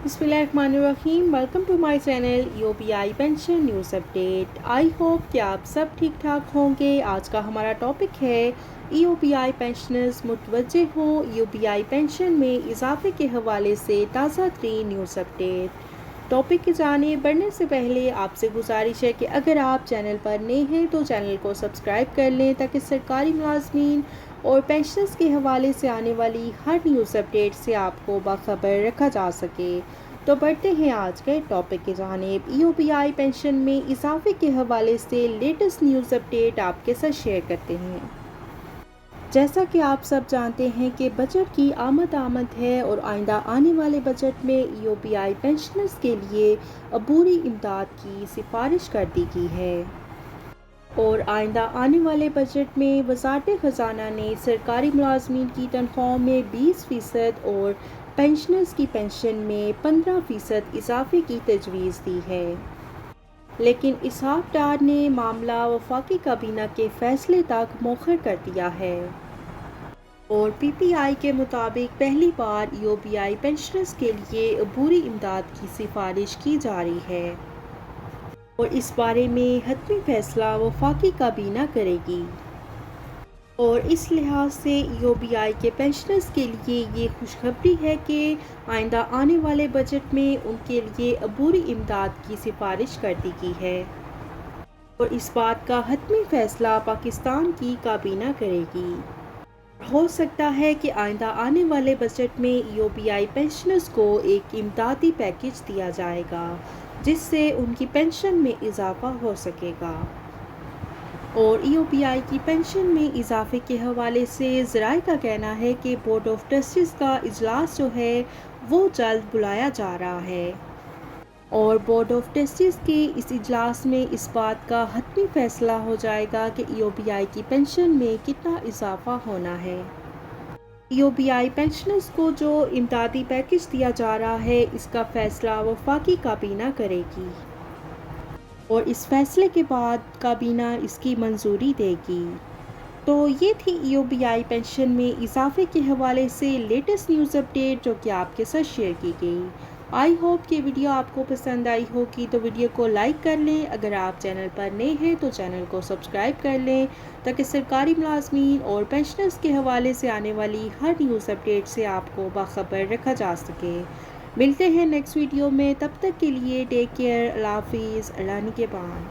बिस्मिल्लाहिर्रहमानिर्रहीम। Welcome to my channel UPI pension news update. I hope कि आप सब ठीक ठाक होंगे। आज का हमारा टॉपिक है यूपीआई पेंशनर्स मुतवज्जे हो यूपीआई पेंशन में इजाफे के हवाले से ताज़ा तरीन न्यूज़ अपडेट। टॉपिक की जाने बढ़ने से पहले आपसे गुजारिश है कि अगर आप चैनल पर नए हैं तो चैनल को सब्सक्राइब कर लें ताकि सरकारी मुलाजमीन और पेंशनर्स के हवाले से आने वाली हर न्यूज़ अपडेट से आपको बाखबर रखा जा सके। तो बढ़ते हैं आज के टॉपिक की जानिब। यूपीआई पेंशन में इजाफे के हवाले से लेटेस्ट न्यूज़ अपडेट आपके साथ शेयर करते हैं। जैसा कि आप सब जानते हैं कि बजट की आमद है और आइंदा आने वाले बजट में यूपीआई पेंशनर्स के लिए अबूरी इमदाद की सिफारिश कर दी गई है। और आइंदा आने वाले बजट में वज़ारत ख़ज़ाना ने सरकारी मुलाजमीन की तनख्वाहों में 20% और पेंशनर्स की पेंशन में 15% इजाफे की तजवीज़ दी है। लेकिन इसहाक डार ने मामला वफाकी काबीना के फैसले तक मौखर कर दिया है। और पीटीआई के मुताबिक पहली बार यूपीआई पेंशनर्स के लिए अबूरी इमदाद की सिफारिश की जा रही है और इस बारे में हतमी फैसला वफाकी काबीना करेगी। और इस लिहाज से यूपीआई के पेंशनर्स के लिए ये खुशखबरी है कि आइंदा आने वाले बजट में उनके लिए अबूरी इमदाद की सिफारिश कर दी गई है और इस बात का हतमी फैसला पाकिस्तान की काबीना करेगी। हो सकता है कि आइंदा आने वाले बजट में यूपीआई पेंशनर्स को एक इमदादी पैकेज दिया जाएगा जिससे उनकी पेंशन में इजाफा हो सकेगा। और यूपीआई की पेंशन में इजाफे के हवाले से ज़राए का कहना है कि बोर्ड ऑफ ट्रस्टीज़ का इजलास जो है वो जल्द बुलाया जा रहा है और बोर्ड ऑफ ट्रस्टीज़ के इस इजलास में इस बात का हतमी फैसला हो जाएगा कि यूपीआई की पेंशन में कितना इजाफा होना है। यूपीआई पेंशनर्स को जो इमदादी पैकेज दिया जा रहा है इसका फैसला वफाकी काबीना करेगी और इस फैसले के बाद काबीना इसकी मंजूरी देगी। तो ये थी यूपीआई पेंशन में इजाफे के हवाले से लेटेस्ट न्यूज़ अपडेट जो कि आपके साथ शेयर की गई। आई होप कि वीडियो आपको पसंद आई होगी तो वीडियो को लाइक कर लें। अगर आप चैनल पर नए हैं तो चैनल को सब्सक्राइब कर लें ताकि सरकारी मुलाजमीन और पेंशनर्स के हवाले से आने वाली हर न्यूज़ अपडेट से आपको बाखबर रखा जा सके। मिलते हैं नेक्स्ट वीडियो में, तब तक के लिए टेक केयर, अल्लाह हाफिज़, अल्लाह निगहबान।